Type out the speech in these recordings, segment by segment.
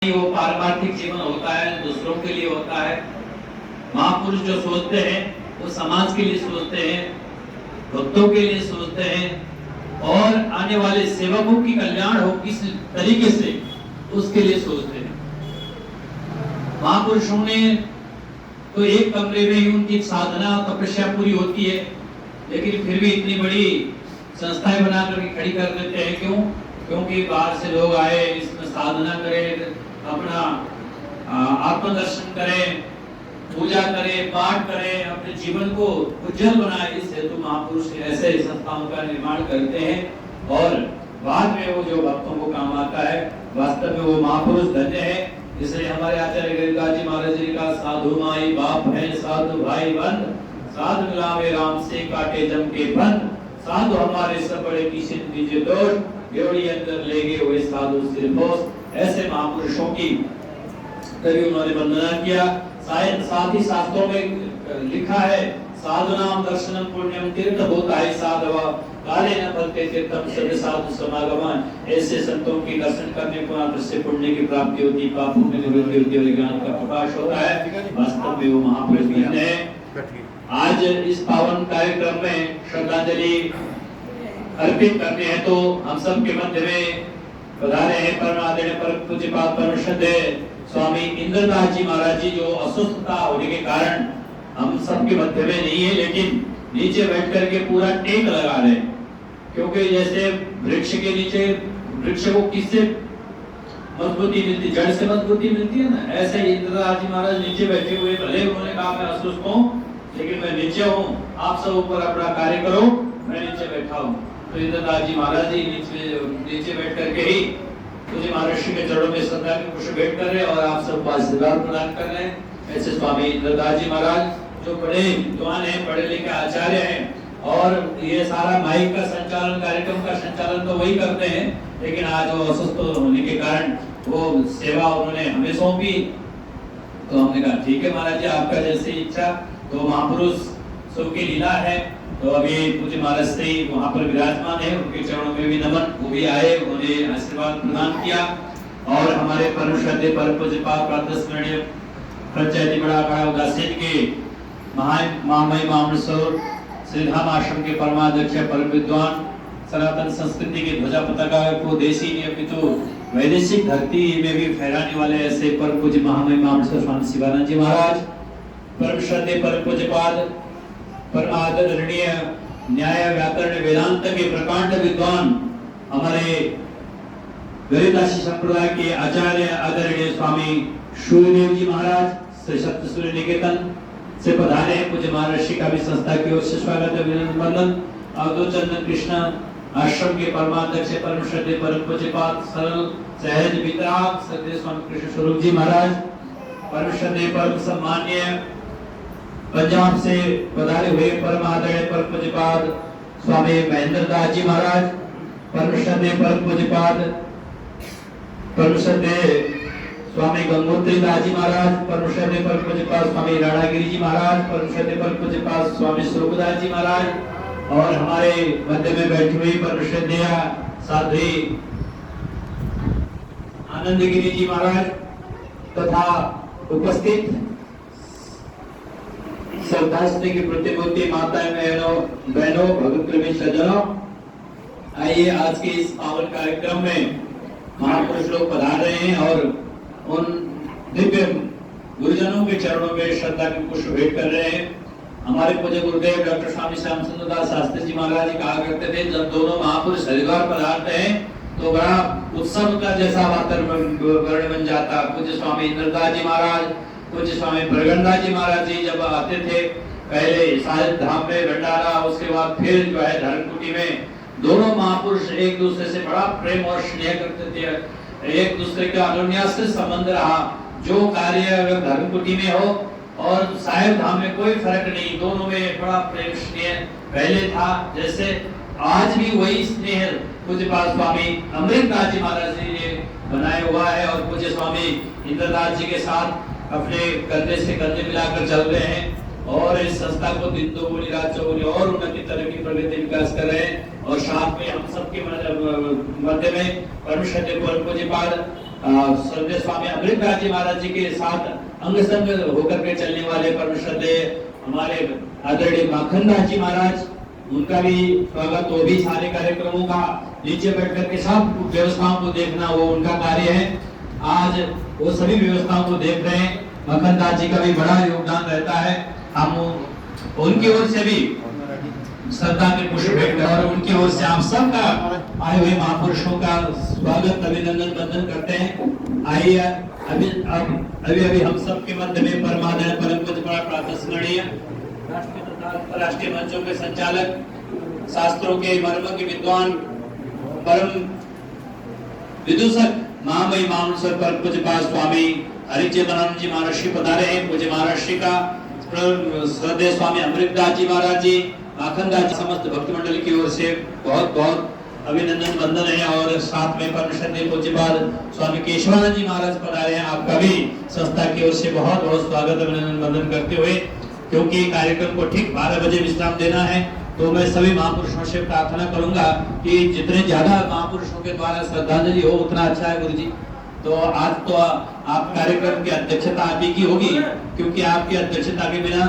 वो पारमार्थिक जीवन होता है, दूसरों के लिए होता है। महापुरुष जो सोचते हैं वो समाज के लिए सोचते हैं, भक्तों के लिए सोचते हैं और आने वाले सेवकों की कल्याण हो किस तरीके से उसके लिए सोचते हैं। महापुरुषों ने तो एक कमरे में ही उनकी साधना तपस्या पूरी होती है, लेकिन फिर भी इतनी बड़ी संस्थाएं बना करके खड़ी कर देते हैं। क्यों? क्योंकि बाहर से लोग आए, इसमें साधना करें, अपना आत्मदर्शन करें, पूजा करें, पाठ करें, अपने जीवन को उज्जवल बनाए। इस हेतु महापुरुष ऐसे संस्थाओं का निर्माण करते हैं और बाद में वो जो भक्तों को काम आता है, वास्तव में वो महापुरुष धन्य है। इसलिए हमारे आचार्य गिरिराज जी महाराज जी का साधु माई बाप है, साधु भाई बंद, साधु मिलावे राम से काटे जम के बंद, साधु हमारे सब बड़े किसी दीजिए दोष, गेवड़ी अंदर ले गए हुए साधु सिरपोस। ऐसे महापुरुषों की कभी उन्होंने वंदना किया। साथ ही शास्त्रों में लिखा है, साधु नाम दर्शनम पुण्यम तीर्थ होता है साधवा काले न फलते तीर्थम सद साधु समागम। ऐसे संतों की दर्शन करने को मात्र से पुण्य की प्राप्ति होती, पापों में निवृत्ति होती और ज्ञान का प्रकाश होता है। वास्तव में वो महापुरुष धन्य है। आज इस पावन कार्यक्रम में श्रद्धांजलि अर्पित करते हैं तो हम सब के मध्य में पधारे हैं परम आदरणीय परम पूज्यपाद परम श्रद्धेय स्वामी इंद्रदास जी महाराज जी, जो अस्वस्थता होने के कारण हम सब के मध्य में नहीं है, लेकिन नीचे बैठ करके पूरा टेक लगा रहे हैं। क्योंकि जैसे वृक्ष के नीचे वृक्ष को किससे मजबूती मिलती, जड़ से मजबूती मिलती है ना, ऐसे ही इंद्रदास जी महाराज नीचे बैठे हुए, भले उन्होंने कहा मैं अस्वस्थ हूँ लेकिन मैं नीचे हूँ, आप सब ऊपर अपना कार्य करो, मैं नीचे बैठा हूँ। तो इंद्रदास जी महाराज जी नीचे बैठ करके ही मुझे महर्षि के चरणों में श्रद्धा के पुष्प भेंट कर रहे और आप सबको आशीर्वाद प्रदान कर रहे हैं। ऐसे स्वामी इंद्रदास जी महाराज जो बड़े विद्वान हैं, पढ़े लिखे आचार्य हैं और ये सारा माइक का संचालन, कार्यक्रम का संचालन तो वही करते हैं, लेकिन आज वो अस्वस्थ होने के कारण वो सेवा उन्होंने हमें सौंपी। तो हमने कहा ठीक है महाराज जी, आपका जैसी इच्छा। तो महापुरुष सबकी लीला है। तो अभी पूज्य महाराज श्री वहां पर विराजमान है, उनके चरणों में भी नमन, वो भी आए, उन्होंने आशीर्वाद प्रदान किया। और हमारे परम श्रद्धेय परम पूज्यपाद प्रातस्मरणीय पंचायती बड़ा अखाड़ा उदासीन के महामहिम मामलेश्वर श्री धाम आश्रम के परमाध्यक्ष परम विद्वान, सनातन संस्कृति की ध्वजा पताका को देशी नियमित वैदेशिक धरती में भी फहराने वाले ऐसे परम पूज्य महामहिम मामलेश्वर स्वामी शिवानंद जी महाराज, परम श्रद्धेय परम पूज्यपाद परम आदरणीय न्याय व्याकरण वेदांत के प्रकांड विद्वान हमारे गरीताशी संप्रदाय के आचार्य आदरणीय स्वामी सूर्यदेव जी महाराज श्री सत्य सूर्य निकेतन से पधारे हैं। पूज्य महर्षि का भी संस्था की ओर से स्वागत है, अभिनंदन। अवधूत चंद्र कृष्ण आश्रम के परमाध्यक्ष परम श्रद्धेय परम पूज्यपाद सरल सहज वितराग श्रद्धेय स्वामी कृष्ण स्वरूप जी महाराज, परम श्रद्धेय परम सम्मान्य पंजाब से पधारे हुए परम आदरणीय परम पूज्यपाद स्वामी महेंद्र दास जी महाराज, परम श्रद्धेय परम पूज्यपाद परम श्रद्धेय स्वामी गंगोत्री दास जी महाराज, परम श्रद्धेय परम पूज्यपाद स्वामी राणागिरी जी महाराज, परम श्रद्धेय परम पूज्यपाद स्वामी स्वरूपदास जी महाराज और हमारे मध्य में बैठी हुई परम श्रद्धेय साध्वी आनंदगिरी जी महाराज तथा उपस्थित श्रद्धास्त्री की प्रतिमूर्ति माताएं बहनों भगत प्रेमी सज्जनों, आइए आज के इस पावन कार्यक्रम में महापुरुष लोग पधार रहे हैं और उन दिव्य गुरुजनों के चरणों में श्रद्धा के पुष्प भेंट कर रहे हैं। हमारे पूज्य गुरुदेव डॉक्टर स्वामी श्याम सुंदर दास शास्त्री जी महाराज जी कहा करते थे, जब दोनों महापुरुष हरिद्वार पधारते हैं तो बड़ा उत्सव का जैसा वातावरण बन जाता। पूज्य स्वामी इंद्रदास जी महाराज, पूज्य स्वामी प्रगणदास जी महाराज जी जब आते थे, पहले साहिब धाम में भंडारा, उसके बाद फिर जो है धर्मकुटी में, दोनों महापुरुष एक दूसरे से बड़ा प्रेम और स्नेह करते थे, एक दूसरे का अनुन्यास संबंध रहा। जो कार्य अगर धर्मकुटी में हो और साहिब धाम में कोई फर्क नहीं, दोनों में बड़ा प्रेम स्नेह पहले था, जैसे आज भी वही स्नेह पूज्यपाद स्वामी अमृतदास जी महाराज जी ने बनाया हुआ है और पूज्य स्वामी इंद्रदास जी के साथ अपने कंधे से कंधे मिलाकर चल रहे हैं और इस संस्था को दिन दोगुनी रात चौगुनी और उन्नति तरक्की प्रगति विकास कर रहे हैं। और साथ में हम सबके मध्य में परम श्रद्धेय परम पूज्यपाद श्रद्धेय स्वामी अमृतदास जी महाराज जी के साथ अंग संग होकर के चलने वाले परम श्रद्धेय हमारे आदरणीय माखनदास जी महाराज, उनका भी स्वागत। वो भी सारे कार्यक्रमों का नीचे बैठ करके सब व्यवस्थाओं को देखना वो उनका कार्य है। आज वो सभी व्यवस्थाओं को देख रहे हैं। माखनदास जी का भी बड़ा योगदान रहता है। हम उनकी ओर से भी श्रद्धा के पुष्प भेंट और उनकी ओर से आप सबका आए हुए महापुरुषों का स्वागत अभिनंदन वंदन करते हैं। आइए अभी हम सबके मध्य में परमादरणीय परम पूज्य प्रातस्मरणीय राष्ट्रीय तथा अंतर्राष्ट्रीय मंचों के संचालक, शास्त्रों के मर्म के विद्वान, परम विदूषक महामहिम महामंडल परम पूज्य स्वामी हरिचेतनानंद जी महाराज पधारे हैं। पूज्य महाराज का श्रद्धेय स्वामी अमृतदास जी महाराज जी, माखनदास जी, समस्त भक्त मंडली की ओर से बहुत बहुत अभिनंदन वंदन है। और साथ में परम श्रद्धेय पूज्यपाद स्वामी केशवानंद जी महाराज पधारे हैं। आपका भी संस्था की ओर से बहुत बहुत स्वागत अभिनंदन वंदन करते हुए, क्योंकि कार्यक्रम को ठीक 12 बजे विश्राम देना है, तो मैं सभी महापुरुषों से प्रार्थना करूंगा कि जितने ज्यादा महापुरुषों के द्वारा श्रद्धांजलि हो उतना अच्छा है गुरु जी। तो आज तो आप कार्यक्रम की अध्यक्षता आप ही की होगी, क्योंकि आपकी अध्यक्षता के बिना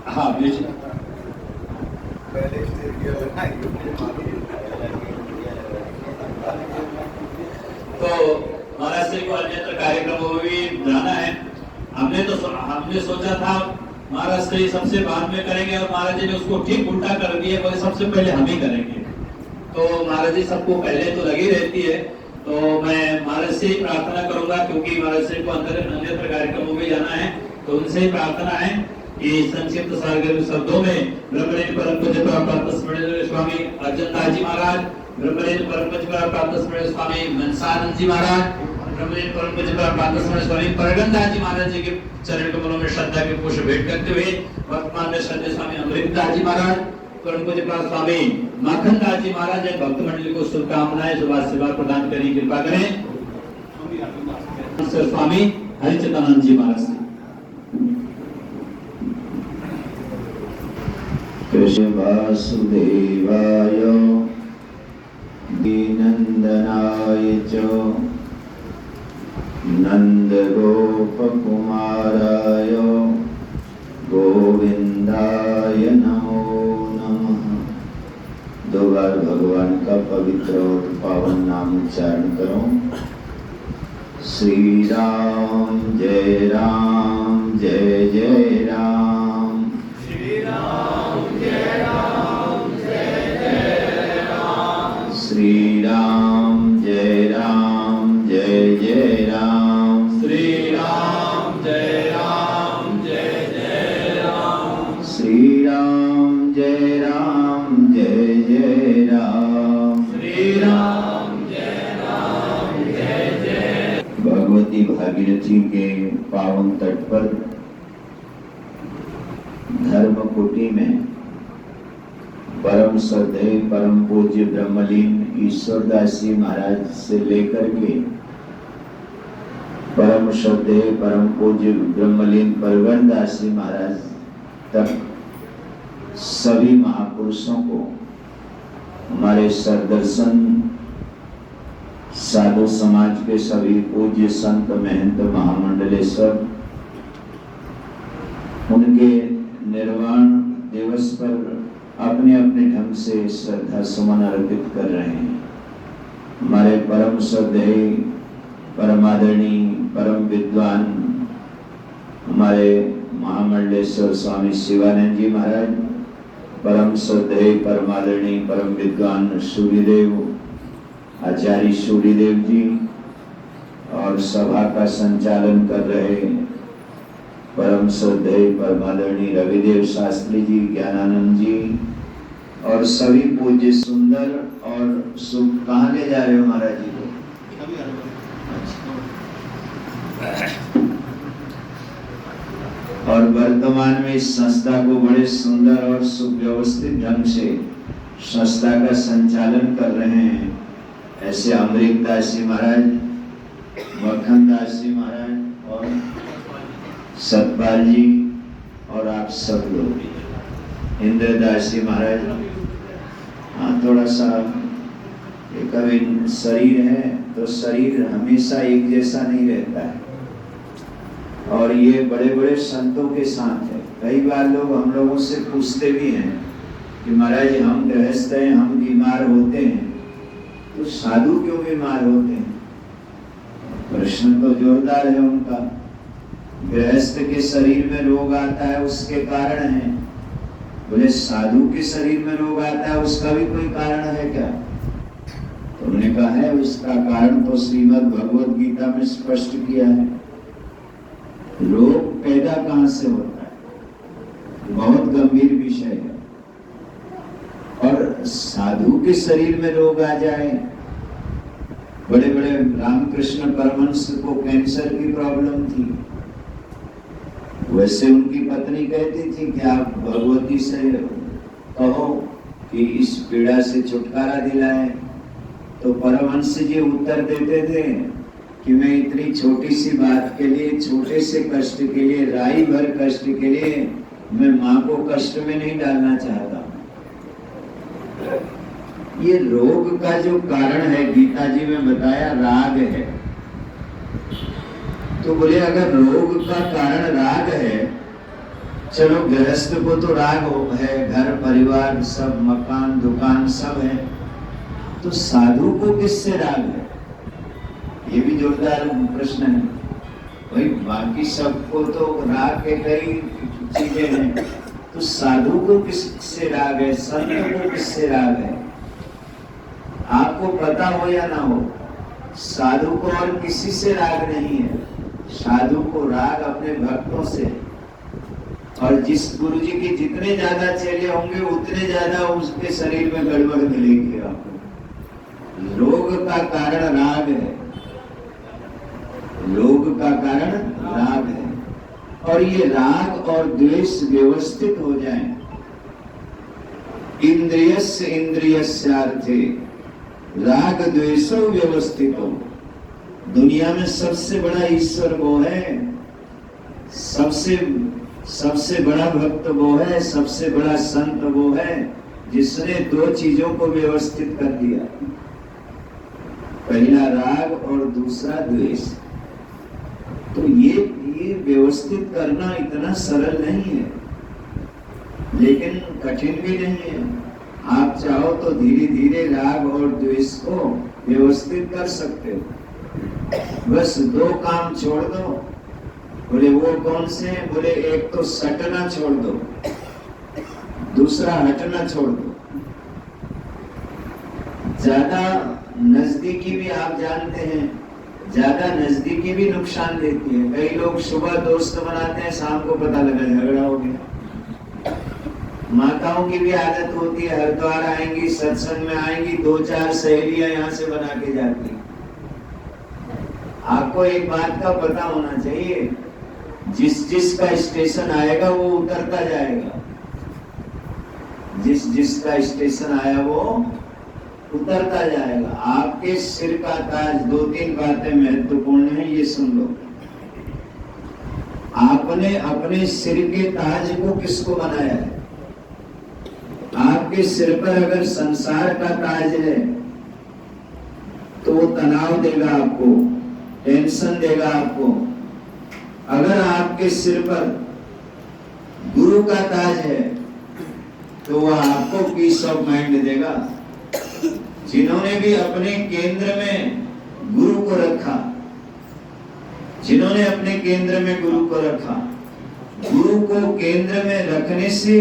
हाँ तो महाराज श्री को अन्यत्र कार्यक्रमों में भी जाना है। हमने सोचा था महाराज श्री सबसे बाद में करेंगे, और महाराज जी ने उसको ठीक उल्टा कर दिया, बोले सबसे पहले हम ही करेंगे। तो महाराज जी सबको पहले तो लगी रहती है, तो मैं महाराज से ही प्रार्थना करूंगा, क्योंकि महाराज श्री को अन्यत्र कार्यक्रमों में जाना है, तो उनसे ही प्रार्थना है कि संक्षिप्त शब्दों में ब्रह्मलीन परम पूज्य प्रातस्मरणीय स्वामी अर्जन दास जी महाराज, ब्रह्मलीन परम पूज्य प्रातस्मरणीय स्वामी मनसानंद जी महाराज, ब्रह्मलीन परम पूज्य प्रातस्मरणीय स्वामी परगनदास जी महाराज जी के चरण कमलों में श्रद्धा के पुष्प भेंट करते हुए वर्तमान में श्रद्धेय स्वामी अमृतदास जी महाराज, परम पूज्य स्वामी माखनदास जी महाराज भक्त मंडली को शुभकामनाएं शुभाशीर्वाद प्रदान करें, कृपा करें। स्वामी हरिचेतनानंद जी महाराज। कृष्ण वासुदेवाय दीनंदनाय च नंद गोप कुमाराय गोविंदाय नमो नमः। दो बार भगवान का पवित्र और पावन नाम उच्चारण करो। श्री राम जय राम जय जय राम। श्री राम जय राम जय जय राम। श्री राम जय राम जय जय राम। श्री राम जय राम जय जय राम। श्री राम जय राम जय जय राम। श्री राम जय राम जय जय। भगवती भागीरथी के पावन तट पर धर्मकुटी में परम श्रद्धेय परम पूज्य ब्रह्मलीन ईश्वरदास जी महाराज से लेकर के परम श्रद्धेय परम पूज्य ब्रह्मलीन परगनदास जी महाराज तक सभी महापुरुषों को हमारे सरदर्शन साधु समाज के सभी पूज्य संत महंत महामंडलेश्वर उनके निर्वाण दिवस पर अपने अपने ढंग से श्रद्धा सुमन अर्पित कर रहे हैं। हमारे परम श्रद्धेय परमादरणीय परम विद्वान हमारे महामंडलेश्वर स्वामी शिवानंद जी महाराज, परम श्रद्धेय परमादरणीय परम विद्वान सूर्यदेव आचार्य सूर्यदेव जी, और सभा का संचालन कर रहे परम श्रद्धेय परमादरणीय रविदेव शास्त्री जी, ज्ञानानंद जी, और सभी पूज्य सुंदर और शुभ। कहाँ ले जा रहे हो महाराज जी को? और वर्तमान में इस संस्था को बड़े सुंदर और सुव्यवस्थित ढंग से संस्था का संचालन कर रहे हैं ऐसे अमृतदास जी महाराज, मखनदास जी महाराज और सतपाल जी और आप सब लोग, इंद्रदास जी महाराज। हाँ, थोड़ा सा एक अभी शरीर है तो शरीर हमेशा एक जैसा नहीं रहता है, और ये बड़े बड़े संतों के साथ है। कई बार लोग हम लोगों से पूछते भी हैं कि महाराज हम गृहस्थ हैं, हम बीमार होते हैं तो साधु क्यों बीमार होते हैं? प्रश्न तो जोरदार है उनका। गृहस्थ के शरीर में रोग आता है उसके कारण है, बोले साधु के शरीर में रोग आता है उसका भी कोई कारण है क्या? तो उन्होंने कहा है उसका कारण तो श्रीमद् भगवद गीता में स्पष्ट किया है। रोग पैदा कहां से होता है, बहुत गंभीर विषय है। और साधु के शरीर में रोग आ जाए, बड़े बड़े रामकृष्ण परमहंस को कैंसर की प्रॉब्लम थी, वैसे उनकी पत्नी कहती थी कि आप भगवती से कहो कि इस पीड़ा से छुटकारा दिलाए, तो परमहंस जी उत्तर देते थे कि मैं इतनी छोटी सी बात के लिए, छोटे से कष्ट के लिए, राई भर कष्ट के लिए मैं मां को कष्ट में नहीं डालना चाहता। ये रोग का जो कारण है गीता जी में बताया राग है। तो बोले अगर रोग का कारण राग है, चलो गृहस्थ को तो राग है, घर परिवार सब, मकान दुकान सब है, तो साधु को किससे राग है? ये भी जोरदार प्रश्न है भाई। बाकी सबको तो राग के कई चीजें हैं, तो साधु को किससे राग है, संत को किससे राग है? आपको पता हो या ना हो, साधु को और किसी से राग नहीं है। साधु को राग अपने भक्तों से, और जिस गुरु जी के जितने ज्यादा चेले होंगे उतने ज्यादा उसके शरीर में गड़बड़ मिलेगी आपको। रोग का कारण राग है, रोग का कारण राग है। और ये राग और द्वेष व्यवस्थित हो जाए, इंद्रियस्य इंद्रियस्यार्थे राग द्वेषो व्यवस्थित हो। दुनिया में सबसे बड़ा ईश्वर वो है, सबसे बड़ा भक्त वो है, सबसे बड़ा संत वो है जिसने दो चीजों को व्यवस्थित कर दिया, पहला राग और दूसरा द्वेष। तो ये व्यवस्थित करना इतना सरल नहीं है, लेकिन कठिन भी नहीं है। आप चाहो तो धीरे धीरे राग और द्वेष को व्यवस्थित कर सकते हो। बस दो काम छोड़ दो। बोले वो कौन से हैं? बोले एक तो सटना छोड़ दो, दूसरा हटना छोड़ दो। ज्यादा नजदीकी भी आप जानते हैं, ज्यादा नजदीकी भी नुकसान देती है। कई लोग सुबह दोस्त बनाते हैं, शाम को पता लगा झगड़ा हो गया। माताओं की भी आदत होती है, हरिद्वार आएंगी, सत्संग में आएंगी, दो चार सहेलियां यहाँ से बना के जाती। आपको एक बात का पता होना चाहिए, जिस का स्टेशन आएगा वो उतरता जाएगा, जिसका स्टेशन आया वो उतरता जाएगा। आपके सिर का ताज, दो तीन बातें महत्वपूर्ण है, ये सुन लो। आपने अपने सिर के ताज को किसको बनाया है? आपके सिर पर अगर संसार का ताज है तो वो तनाव देगा आपको, टेंशन देगा आपको। अगर आपके सिर पर गुरु का ताज है तो वह आपको पीस ऑफ माइंड देगा। जिन्होंने भी अपने केंद्र में गुरु को रखा, जिन्होंने अपने केंद्र में गुरु को रखा, गुरु को केंद्र में रखने से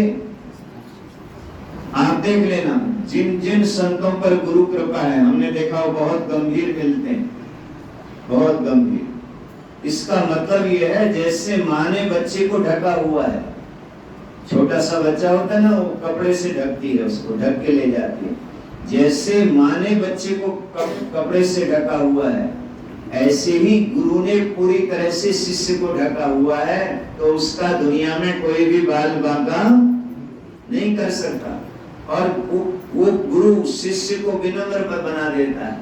आप देख लेना, जिन जिन संतों पर गुरु कृपा है, हमने देखा वो बहुत गंभीर मिलते हैं, बहुत गंभीर। इसका मतलब ये है जैसे माँ ने बच्चे को ढका हुआ है, छोटा सा बच्चा होता है ना, वो कपड़े से ढकती है, उसको ढक के ले जाती है। जैसे माँ ने बच्चे को कपड़े से ढका हुआ है, ऐसे ही गुरु ने पूरी तरह से शिष्य को ढका हुआ है, तो उसका दुनिया में कोई भी बाल बांका नहीं कर सकता। और वो गुरु शिष्य को विनम्र बना देता है।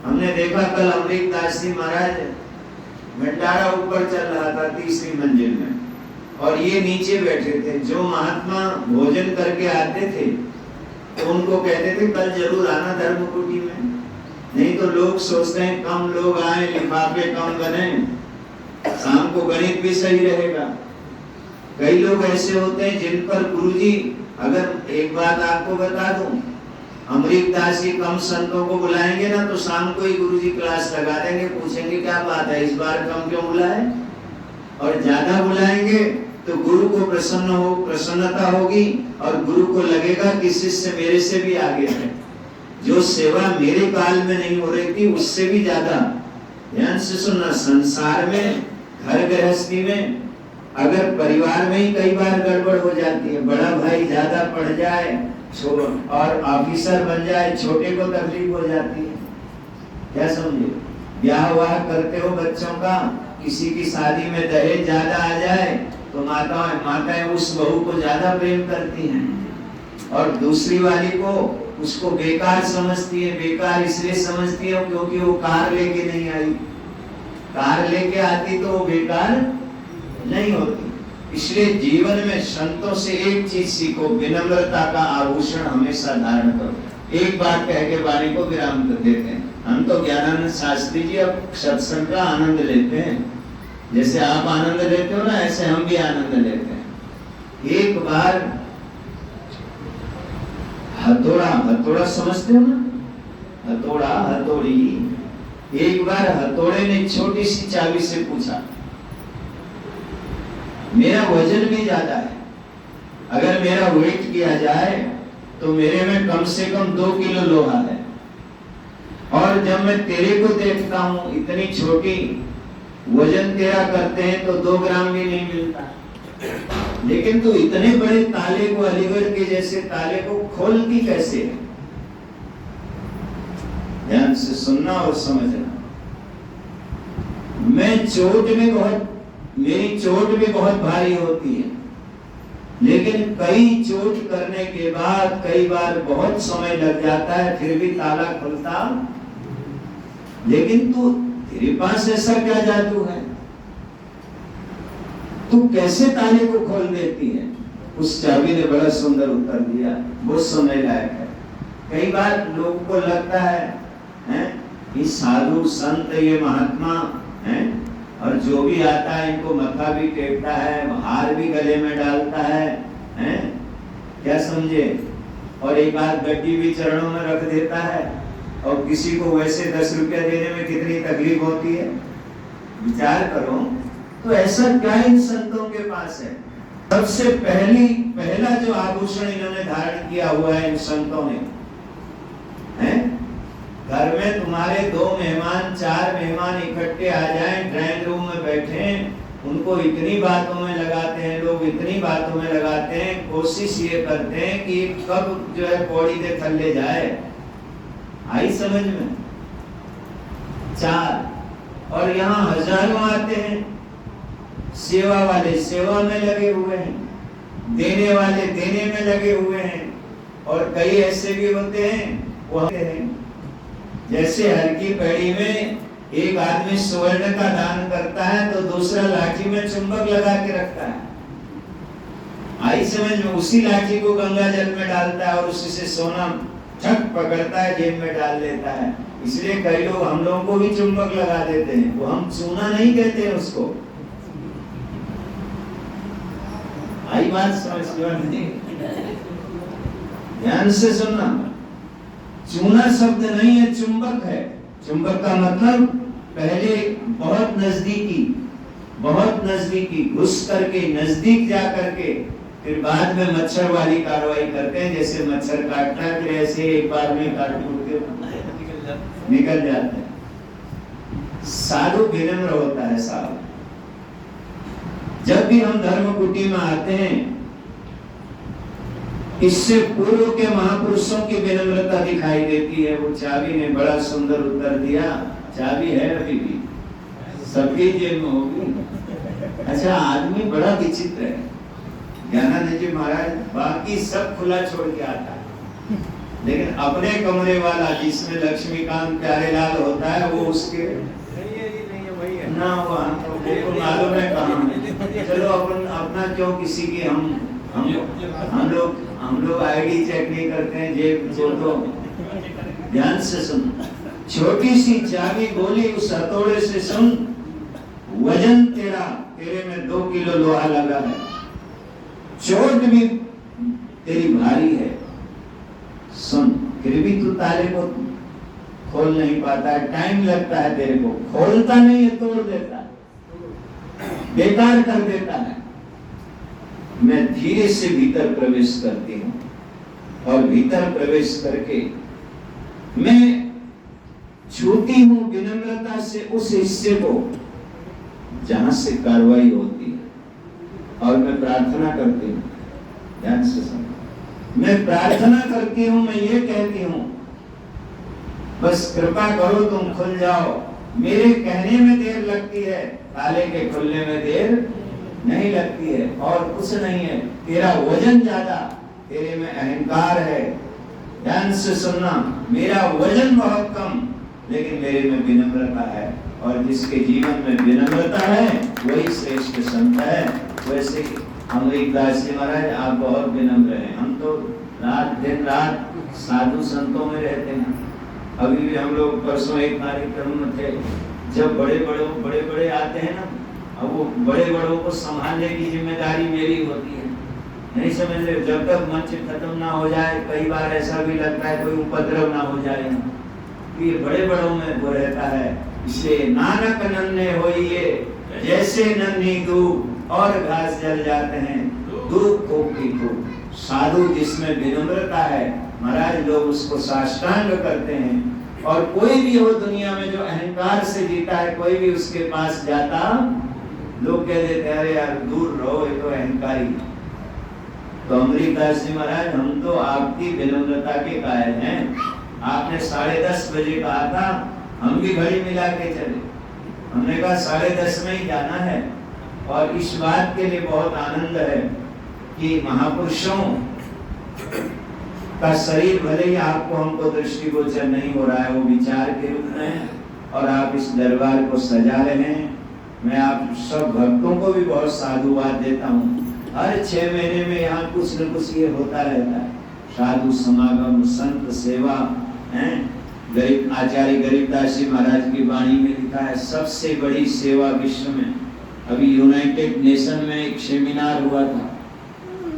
हमने देखा कल अमृतदास जी महाराज भंडारा ऊपर चल रहा था तीसरी मंजिल में, और ये नीचे बैठे थे। जो महात्मा भोजन करके आते थे तो उनको कहते थे कल जरूर आना धर्मकुटी में। नहीं तो लोग सोचते हैं कम लोग आए, लिफाफे कम बने, शाम को गणित भी सही रहेगा। कई लोग ऐसे होते हैं जिन पर गुरुजी, अगर एक बात आपको बता दूं, अमृतदास जी कम संतों को बुलाएंगे ना तो शाम को ही गुरुजी क्लास लगा देंगे, पूछेंगे क्या बात है इस बार कम क्यों बुलाए, और ज्यादा बुलाएंगे तो गुरु को प्रसन्नता होगी और गुरु को लगेगा कि शिष्य मेरे से भी आगे है, जो सेवा मेरे काल में नहीं हो रही थी उससे भी ज्यादा। ध्यान से सुनना, संसार में, घर गृहस्थी में, अगर परिवार में ही कई बार गड़बड़ हो जाती है, बड़ा भाई ज्यादा पढ़ जाए और ऑफिसर बन जाए, छोटे को तकलीफ हो जाती है। क्या समझे, ब्याह वाह करते हो बच्चों का, किसी की शादी में दहेज ज्यादा आ जाए तो माताएं उस बहू को ज्यादा प्रेम करती हैं और दूसरी वाली को उसको बेकार समझती है। बेकार इसलिए समझती है क्योंकि वो कार लेके नहीं आई, कार लेके आती तो वो बेकार नहीं होती। इसलिए जीवन में संतों से एक चीज सीखो, विनम्रता का आभूषण हमेशा धारण करो। एक बात कह के वाणी को विराम कर देते हैं। हम तो ज्ञानानंद शास्त्री जी अब सत्संग का आनंद लेते हैं, जैसे आप आनंद लेते हो ना ऐसे हम भी आनंद लेते हैं। एक बार हथौड़ा समझते हो ना, हथौड़ा हथौड़ी, एक बार हथौड़े ने छोटी सी चाबी से पूछा, मेरा वजन भी ज्यादा है, अगर मेरा वेट किया जाए तो मेरे में कम से कम 2 किलो लोहा है, और जब मैं तेरे को देखता हूं इतनी छोटी, वजन तेरा करते हैं तो 2 ग्राम भी नहीं मिलता, लेकिन तू इतने बड़े ताले को, अलीगढ़ के जैसे ताले को खोलती कैसे है? ध्यान से सुनना और समझना। मेरी चोट भी बहुत भारी होती है, लेकिन कई चोट करने के बाद कई बार बहुत समय लग जाता है फिर भी ताला खुलता, लेकिन तेरे पास ऐसा क्या जादू है, तू कैसे ताले को खोल देती है? उस चाबी ने बड़ा सुंदर उत्तर दिया, बहुत सुनने लायक है। कई बार लोगों को लगता है कि साधु संत ये महात्मा हैं, और जो भी आता है इनको मत्था भी टेकता है, हार भी गले में डालता है, क्या समझे, और एक बार गड्डी भी चरणों में रख देता है, और किसी को वैसे 10 रुपया देने में कितनी तकलीफ होती है, विचार करो। तो ऐसा क्या इन संतों के पास है? सबसे पहला जो आभूषण इन्होंने धारण किया हुआ है इन संतों ने, घर में तुम्हारे 2 मेहमान 4 मेहमान इकट्ठे आ जाएं, ड्राइंग रूम में बैठे, उनको इतनी बातों में लगाते हैं लोग, इतनी बातों में लगाते हैं, कोशिश ये करते हैं कि कब जो है पौड़ी दे थल्ले जाए। आई समझ में? 4 और यहाँ हजारों आते हैं, सेवा वाले सेवा में लगे हुए हैं, देने वाले देने में लगे हुए हैं, और कई ऐसे भी होते हैं वो हैं जैसे हर की पैड़ी में एक आदमी स्वर्ण का दान करता है तो दूसरा लाठी में चुंबक लगा के रखता है। आई समझ में? उसी लाठी को गंगा जल में डालता है और उसी से सोना ठक पकड़ता है, जेब में डाल लेता है। इसलिए कई लोग हम लोगों को भी चुंबक लगा देते हैं, वो हम चूना नहीं कहते हैं उसको। आई बात समझ में? ध्यान से सुनना, चूना शब्द नहीं है, चुंबक है। चुंबक का मतलब पहले बहुत नजदीकी घुस करके, नजदीक जा करके, फिर बाद में मच्छर वाली कार्रवाई करते हैं, जैसे मच्छर काटना है फिर ऐसे एक बार में काट के निकल जाते हैं। साधु विनम्र होता है साहब। जब भी हम धर्म कुटी में आते हैं, इससे पूर्व के महापुरुषों की विनम्रता दिखाई देती है। वो चाबी ने बड़ा सुंदर उत्तर दिया, चाबी है अभी भी, सबकी जेब में होगी। अच्छा, आदमी बड़ा विचित्र है। ज्ञानानंद जी महाराज बाकी सब खुला छोड़ के आता है, लेकिन अपने कमरे वाला जिसमें लक्ष्मीकांत प्यारेलाल होता है वो उसके ना हुआ, तो मालूम है कहाँ। चलो अपन अपना क्यों किसी की हम हम लोग आईडी चेक नहीं करते हैं, जेब तो ध्यान से सुन। छोटी सी चाबी बोली उस हथौड़े से, सुन वजन तेरे में 2 किलो लोहा लगा है, चोट भी तेरी भारी है, सुन फिर भी तू ताले को खोल नहीं पाता है, टाइम लगता है तेरे को, खोलता नहीं है, तोड़ देता है, बेकार कर देता है। मैं धीरे से भीतर प्रवेश करती हूँ और भीतर प्रवेश करके मैं छूती हूँ विनम्रता से उस हिस्से को जहां से कार्रवाई होती है और मैं प्रार्थना करती हूँ। ध्यान से सुनो, मैं प्रार्थना करती हूँ, मैं ये कहती हूँ बस कृपा करो तुम खुल जाओ। मेरे कहने में देर लगती है, ताले के खुलने में देर नहीं लगती है, और कुछ नहीं है, तेरा वजन ज्यादा, तेरे में अहंकार है। ध्यान से सुनना, मेरा वजन बहुत कम लेकिन मेरे में विनम्रता है, और जिसके जीवन में विनम्रता है वही श्रेष्ठ संत है। वैसे अमरीकदास जी महाराज आप बहुत विनम्र हैं, हम तो दिन रात साधु संतों में रहते हैं। अभी भी हम लोग परसों एक कार्यक्रम में थे, जब बड़े बड़े आते हैं ना, अब वो बड़े बड़ों को संभालने की जिम्मेदारी मेरी होती है। नहीं समझ रहे, जब तक मंच खत्म ना हो जाए, कई बार ऐसा भी लगता है कोई उपद्रव ना हो जाए, ये बड़े बड़ों में वो रहता है। इसलिए नानक नन्हे होइए जैसे नन्ही दूब, और घास जल जाते हैं दूब खूब की खूब। साधु जिसमें विनम्रता है महाराज, लोग उसको साष्टांग करते हैं। और कोई भी हो दुनिया में जो अहंकार से जीता है, कोई भी उसके पास जाता, लोग कह देते हैं अरे यार दूर रहो, ये तो अहंकारी। तो अमरीकदास जी महाराज, हम तो आपकी विनम्रता के कायल हैं। आपने 10:30 बजे कहा था, हम भी घड़ी मिला के चले, हमने कहा 10:30 में ही जाना है। और इस बात के लिए बहुत आनंद है कि महापुरुषों का शरीर भले ही आपको हमको दृष्टिगोचर नहीं हो रहा है, वो विचार के रूप में है, और आप इस दरबार को सजा रहे हैं। मैं आप सब भक्तों को भी बहुत साधुवाद देता हूँ। हर 6 महीने में यहाँ कुछ न कुछ ये होता रहता है, साधु समागम, संत सेवा है। गरीब आचार्य गरीबदास जी महाराज की वाणी में लिखा है, सबसे बड़ी सेवा विश्व में। अभी यूनाइटेड नेशन में एक सेमिनार हुआ था,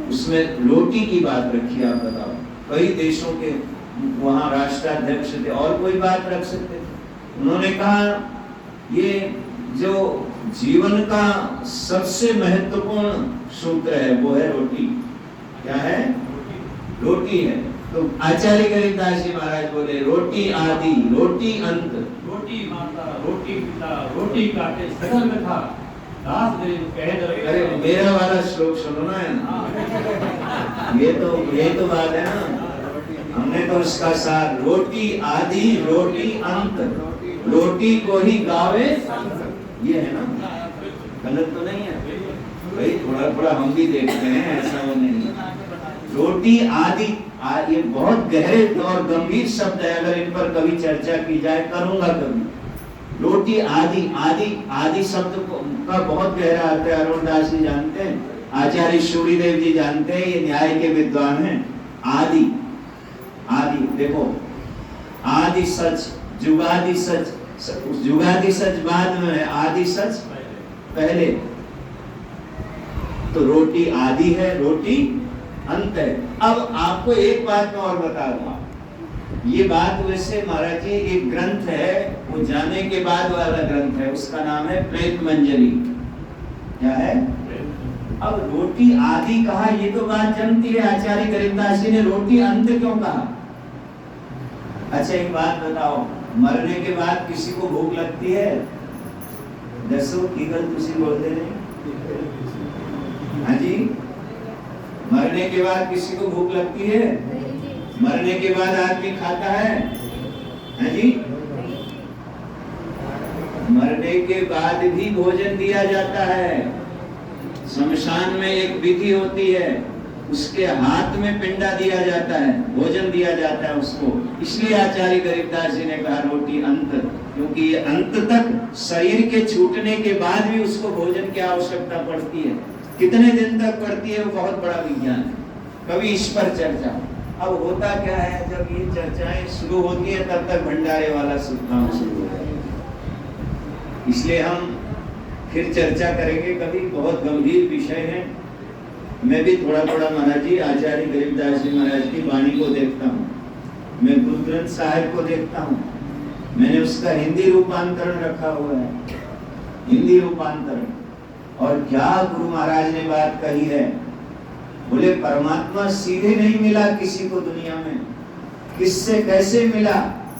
उसमें रोटी की बात रखी। आप बताओ, कई देशों के वहाँ राष्ट्राध्यक्ष थे, और कोई बात रख सकते थे। उन्होंने कहा ये जो जीवन का सबसे महत्वपूर्ण सूत्र है वो है रोटी। क्या है? रोटी है। तो आचार्य गरीबदास जी महाराज बोले, रोटी आदि, रोटी अंत, रोटी माता, रोटी पिता, रोटी काटे सकल में था, दास दे कहे दरबार। अरे मेरा वाला श्लोक सुनो ना, ये तो बात है ना। हमने तो इसका सार, रोटी आदि, रोटी अंत, रोटी को ही गावे, ये है ना, गलत तो नहीं है भाई? थोड़ा हम भी देखते हैं, ऐसा वो नहीं। रोटी आदि, ये बहुत गहरे और गंभीर शब्द है, अगर इन पर कभी चर्चा की जाए, करूंगा कभी। रोटी आदि, आदि शब्द का बहुत गहरा अर्थ है। अरुण दास जी जानते हैं, आचार्य सूर्यदेव जी जानते हैं, ये न्याय के विद्वान हैं। आदि देखो, आदि सच, जुगादि सच, जुगादि सच बाद में है, आदि सच पहले। तो रोटी आदि है, रोटी अंत है। अब आपको एक बात मैं और बता दूंगा, ये बात वैसे महाराज जी एक ग्रंथ है, वो जाने के बाद वाला ग्रंथ है, उसका नाम है प्रेत मंजरी। क्या है? अब रोटी आदि कहा, ये तो बात जमती है। आचार्य गरीबदास जी ने रोटी अंत क्यों कहा? अच्छा एक बात बताओ, मरने के बाद किसी को भूख लगती है? दसो की गल तुसी बोलते नहीं? हाँ जी, मरने के बाद किसी को भूख लगती है? मरने के बाद आदमी खाता है? हाँ जी, मरने के बाद भी भोजन दिया जाता है। शमशान में एक विधि होती है, उसके हाथ में पिंडा दिया जाता है, भोजन दिया जाता है उसको। इसलिए आचार्य गरीबदास जी ने कहा रोटी अंत, क्योंकि ये अंत तक शरीर के छूटने के बाद भी उसको भोजन की आवश्यकता पड़ती है। कितने दिन तक पढ़ती है वो बहुत बड़ा विज्ञान है। कभी इस पर चर्चा। अब होता क्या है, जब ये चर्चाएं शुरू होती है तब तक भंडारे वाला काम शुरू हो जाएगा। इसलिए हम फिर चर्चा करेंगे कभी, बहुत गंभीर विषय है। मैं भी थोड़ा थोड़ा महाराज जी आचार्य गरीबदास जी महाराज की वाणी को देखता हूँ, मैं गुरु ग्रंथ साहिब को देखता हूँ, मैंने उसका हिंदी रूपांतरण रखा हुआ है, हिंदी रूपांतरण। और क्या गुरु महाराज ने बात कही है, बोले परमात्मा सीधे नहीं मिला किसी को दुनिया में, किससे कैसे मिला,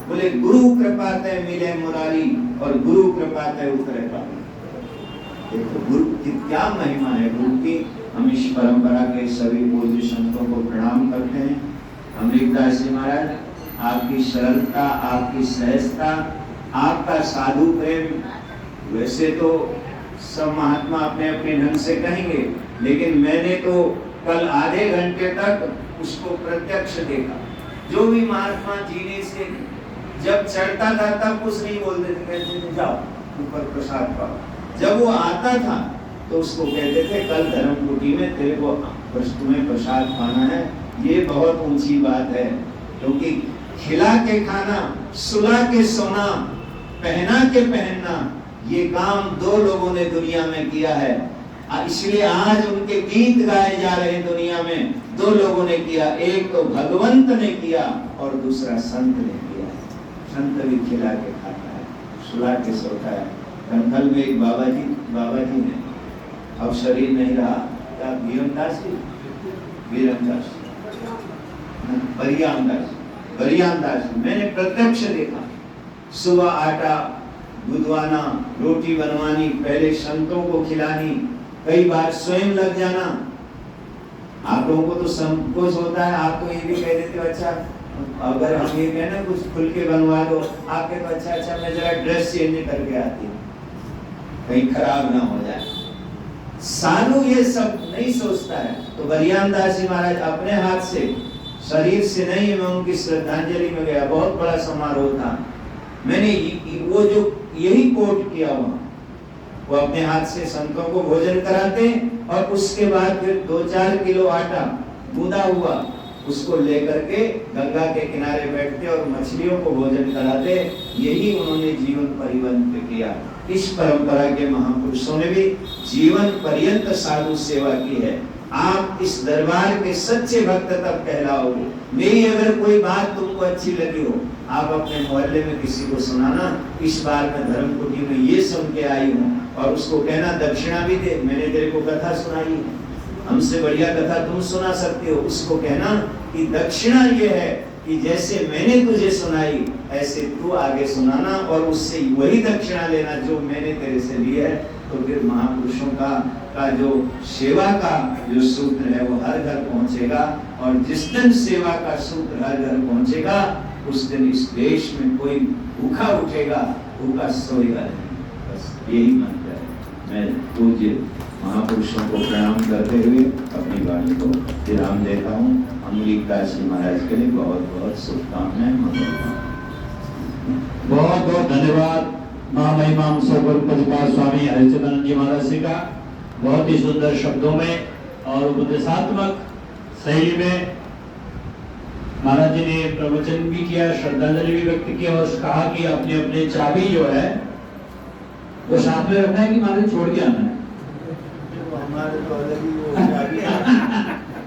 बोले गुरु कृपा तय मिले मुरारी और गुरु कृपा तय उतरे पारी। देखो गुरु की क्या महिमा है गुरु की। हम इस परंपरा के सभी पूज्य संतों को प्रणाम करते हैं। अमृतदास जी महाराज, आपकी सरलता, आपकी सहजता, आपका साधु प्रेम, वैसे तो सब महात्मा अपने अपने ढंग से कहेंगे, लेकिन मैंने तो कल आधे घंटे तक उसको प्रत्यक्ष देखा। जो भी महात्मा जीने से जब चढ़ता था तब कुछ नहीं बोलते थे, कहते थे जाओ ऊपर प्रसाद पाओ। जब वो आता था तो उसको कहते थे कल धर्म कुटी में तेरे को तुम्हें प्रसाद खाना है। ये बहुत ऊंची बात है, क्योंकि खिला के खाना, सुला के सोना, पहना के पहनना, ये काम दो लोगों ने दुनिया में किया है। इसलिए आज उनके गीत गाए जा रहे हैं दुनिया में। दो लोगों ने किया, एक तो भगवंत ने किया और दूसरा संत ने किया। संत भी खिला के खाता है, सुला के सोता है। कंथल में एक बाबा जी ने, अब शरीर नहीं रहा, क्या वीरमदास जी, बरियामदास, मैंने प्रत्यक्ष देखा। सुबह आटा गुदवाना, रोटी बनवानी, पहले संतों को खिलानी, कई बार स्वयं लग जाना। आप लोगों को तो संकोच होता है, आप तो ये भी कह देते हो अच्छा अगर हम ये कहें ना कुछ खुल के बनवा दो, आप कहते हो अच्छा मैं जरा ड्रेस चेंज करके आती हूँ, कहीं खराब ना हो जाए। साधु ये सब नहीं सोचता है। तो बरियामदास जी महाराज अपने हाथ से, शरीर से नहीं, मैं उनकी श्रद्धांजलि में गया, बहुत बड़ा समारोह था। मैंने वो जो यही कोट किया वहां, वो अपने हाथ से संतों को भोजन कराते और उसके बाद फिर 2-4 किलो आटा गूंदा हुआ उसको लेकर के गंगा के किनारे बैठते और मछलियों को भोजन कराते। यही उन्होंने जीवन पर्यंत किया। इस परंपरा के महापुरुषों ने भी जीवन पर्यंत साधु सेवा की है। आप इस दरबार के सच्चे भक्त तब कहलाओगे। मेरी अगर कोई बात तुमको अच्छी लगी हो, आप अपने मोहल्ले में किसी को सुनाना, इस बार मैं धर्म कुटी में ये सुन के आई हूँ, और उसको कहना दक्षिणा भी दे, मैंने तेरे को कथा सुनाई है, हमसे बढ़िया कथा तुम सुना सकते हो। उसको कहना कि दक्षिणा ये है कि जैसे मैंने तुझे सुनाई ऐसे तू आगे सुनाना, और उससे वही दक्षिणा लेना जो मैंने तेरे से लिया है। तो फिर महापुरुषों का जो सेवा का जो सूत्र है वो हर घर पहुंचेगा, और जिस दिन सेवा का सूत्र हर घर पहुंचेगा उस दिन इस देश में कोई भूखा उठेगा, भूखा सोएगा नहीं। बस यही मंत्र है। मैं पूज्य महापुरुषों को प्रणाम करते हुए अपनी वाणी को विराम देता हूँ। अमृतदास जी महाराज के लिए बहुत बहुत शुभकामनाएं, बहुत बहुत धन्यवाद महामहिम पूज्यपाद स्वामी हरिचंदन जी महाराज जी का। बहुत ही सुंदर शब्दों में और उपदेशात्मक शैली में महाराज जी ने प्रवचन भी किया, श्रद्धांजलि भी व्यक्त की, और कहा कि अपने अपने चाबी जो है वो साथ में रखना है कि महाराज छोड़ के आना है। हमारे तो अलग ही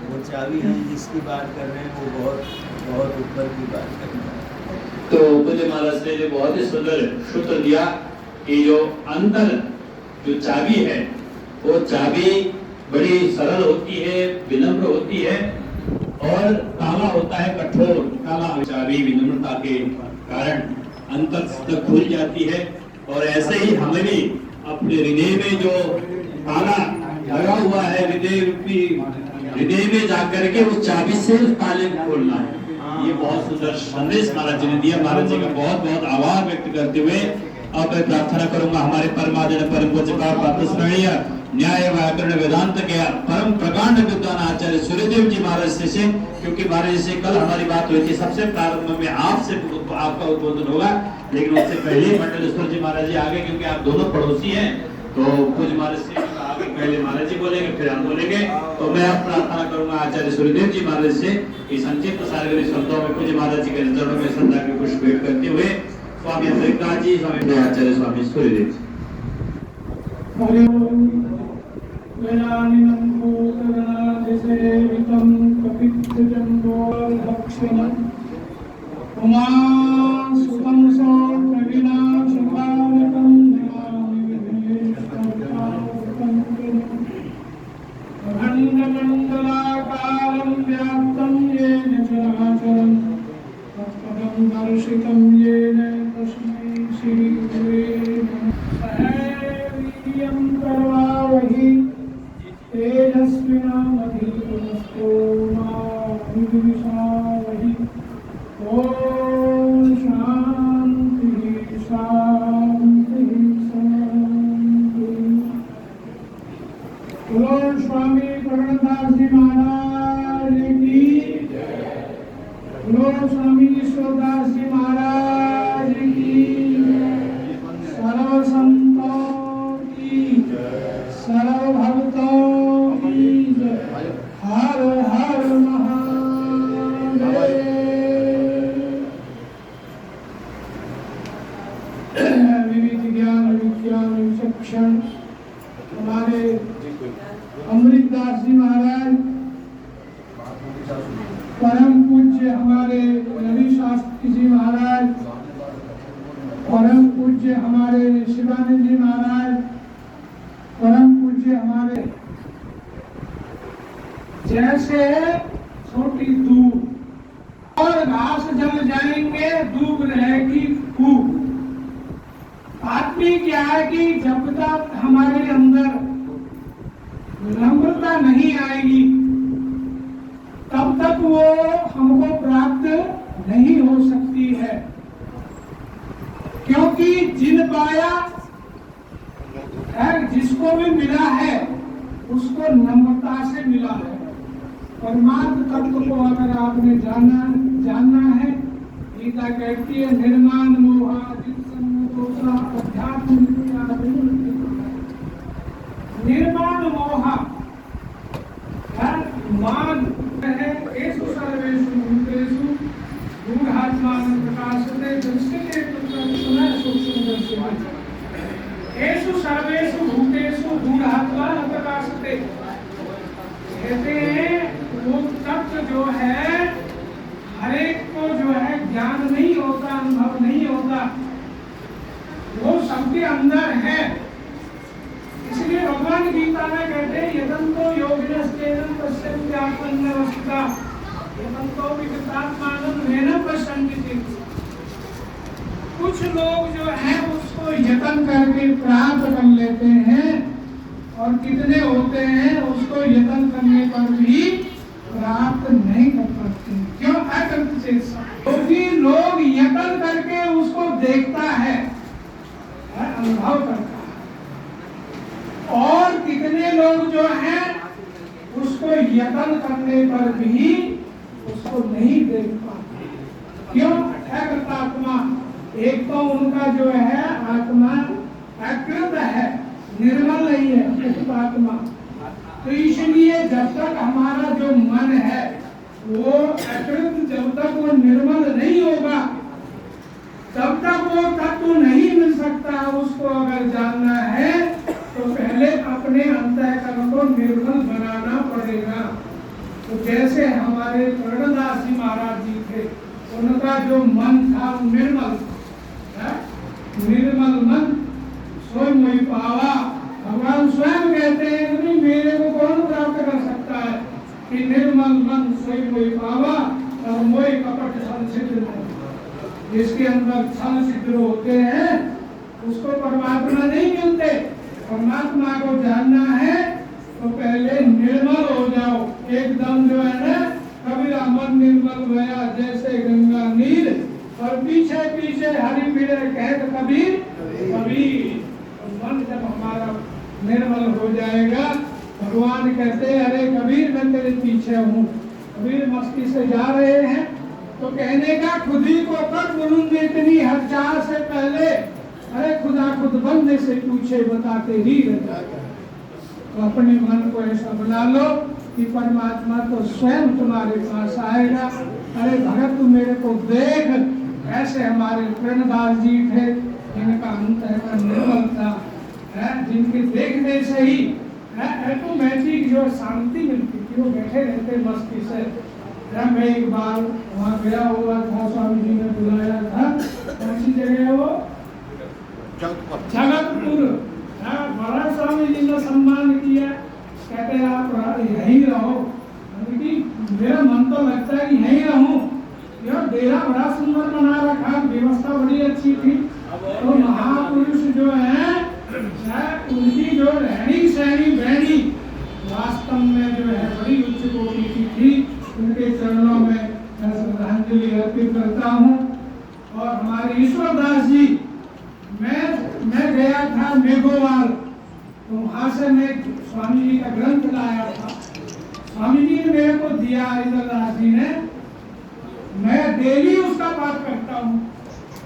वो चाबी है जिसकी बात कर रहे हैं, वो बहुत बहुत ऊपर की बात कर रहे हैं। तो पूज्य महाराज ने जो बहुत ही सुंदर सूत्र दिया कि जो अंतर जो चाबी है वो चाबी बड़ी सरल होती है, विनम्र होती है, और ताला होता है कठोर। ताला चाबी विनम्रता के कारण अंतर तक खुल जाती है। और ऐसे ही हमें भी अपने हृदय में जो ताला लगा हुआ है, हृदय में जाकर के वो चाबी से उस ताले को खोलना है। ये बहुत सुंदर संदेश महाराज जी ने दिया। महाराज जी का बहुत बहुत आभार व्यक्त करते हुए अब मैं प्रार्थना करूंगा हमारे परमादरणीय परम पूज्यपाद प्रातस्मरणीय न्याय व्याकरण वेदांत के परम प्रकांड विद्वान आचार्य सूर्यदेव जी महाराज से, क्योंकि महाराज से कल हमारी बात हुई थी। सबसे प्रारंभ में आपसे आपका उद्बोधन होगा, लेकिन उससे पहले मंडलेश्वर जी महाराज जी आ गए, क्योंकि आप दोनों पड़ोसी हैं। तो पूज्य महाराज से अभी पहले महाराज जी बोलेंगे फिर हम बोलेंगे। तो मैं अब प्रार्थना करूंगा आचार्य सूर्यदेव जी महाराज से कि संक्षिप्त सारगर्भित शब्दों में पूज्य महाराज जी के चरणों में श्रद्धा के पुष्प भेंट करते हुए स्वामी अमृतनाथ जी, स्वामी आचार्य स्वामी सूर्यदेव जी। मंडलाकारं व्याप्तं येन चराचरं तत्पदं दर्शितं येन तस्मै श्रीगुरुवे नमः। वीर्यं करवावहि तेजस्विनामधीतमस्तु मा विद्विषावहि। ॐ शान्तिः शान्तिः शान्तिः। बोलो स्वामी करुणदास जी महाराज की जय। बोलो स्वामी ईश्वरदास जी महाराज की जय। सर्व संतों की जय, सर्व भक्तों की जय। हर हर महादेव। विविध ज्ञान विज्ञान विचक्षण हमारे अमृतदास जी महाराज, परम पूज्य हमारे रवि शास्त्री जी महाराज, परम पूज्य हमारे शिवानंद जी महाराज, परम पूज्य हमारे जैसे छोटी दूब और घास जल जाएंगे दूब रहेगी खूब। आदमी क्या है कि जब तक हमारे अंदर नम्रता नहीं आएगी तब तक वो हमको प्राप्त नहीं हो सकती है, क्योंकि जिन पाया है, जिसको भी मिला है उसको नम्रता से मिला है। परमात्म तत्व को अगर आपने जानना है, गीता कहती है निर्माण मोहा अध्यात्म निर्माण मोहा मान है। एषु सर्वेषु भूतेषु गूढ़ात्मानं प्रकाशते दृश्यते तत्समः सूक्ष्मदर्शिनः। एषु सर्वेषु भूतेषु गूढ़ात्मानं प्रकाशते। कहते हैं वो तत्व जो है हर एक को जो है ज्ञान नहीं होता, अनुभव नहीं होता, वो सबके अंदर है। इसलिए भगवान गीता में कहते हैं यदंतो योगिनस्तेन पश्यन्त्यात्मन्यवस्थिता यदंतो विगतात्मानं नैनं पश्यन्ति। कुछ लोग जो हैं उसको यतन करके प्राप्त कर लेते हैं और कितने होते हैं उसको यतन करने पर भी प्राप्त नहीं कर पाते। क्यों? अकृत चेष्टा। क्योंकि लोग यतन करके उसको देखता है, अनुभव करता है, और कितने लोग जो हैं उसको यतन करने पर भी उसको नहीं देख पाते। क्यों? आत्मा एक तो उनका जो है आत्मा अकृत है, निर्मल नहीं है आत्मा। तो इसलिए जब तक हमारा जो मन है वो अकृत, जब तक वो निर्मल नहीं होगा तब तक वो तत्व नहीं मिल सकता। उसको अगर जानना है तो पहले अपने अंतःकरण को निर्मल बनाना पड़ेगा। तो जैसे हमारे करुणदास जी महाराज जी थे, उनका जो मन था निर्मल, निर्मल मन स्वयं मोहि पावा। भगवान स्वयं कहते हैं कि मेरे को कौन प्राप्त कर सकता है कि निर्मल मन स्वयं मोहि पावा और मोहि कपट संसिद्ध। जिसके अंदर छल छिद्र होते हैं उसको परमात्मा नहीं मिलते। परमात्मा को जानना है तो पहले निर्मल हो जाओ एकदम। जो है ना, कबीरा मन निर्मल भया जैसे गंगा नीर, और पीछे पीछे हरि फिरे कहत कबीर कबीर। मन जब हमारा निर्मल हो जाएगा, भगवान कहते हैं अरे कबीर मैं तेरे पीछे हूँ। कबीर मस्ती से जा रहे हैं तो कहने का खुद ही को कर बुलंद इतनी हजार से पहले, अरे खुदा खुद बंदे से पूछे बताते ही रहता। तो अपने मन को ऐसा बना लो कि परमात्मा तो स्वयं तुम्हारे पास आएगा। अरे भगत तू मेरे को देख, ऐसे हमारे प्रणदास जी थे, जिनका अंतःकरण निर्मल था, जिनके देखने से ही ऑटोमेटिक जो शांति मिलती थी, वो बैठे रहते मस्ती से। मैं एक बार वहाँ गया हुआ था, स्वामी जी ने बुलाया था, कौन सी जगह है वो, जगतपुर। बड़ा स्वामी जी ने सम्मान किया, कहते आप यहीं रहो। मेरा मन तो लगता है कि यहीं रहूं। यह डेरा बड़ा सुंदर बना रखा, व्यवस्था बड़ी अच्छी थी। तो महापुरुष जो है उनकी जो रहनी सहनी बहनी वास्तव में जो है बड़ी उच्च कोटि की थी। उनके चरणों में मैं श्रद्धांजलि अर्पित करता हूँ। और हमारे ईश्वरदास जी, मैं गया था मेघोवाल, तो वहाँ से मैं स्वामी जी का ग्रंथ लाया था। स्वामी जी ने मेरे को दिया, ईश्वरदास जी ने, मैं डेली उसका पाठ करता हूँ।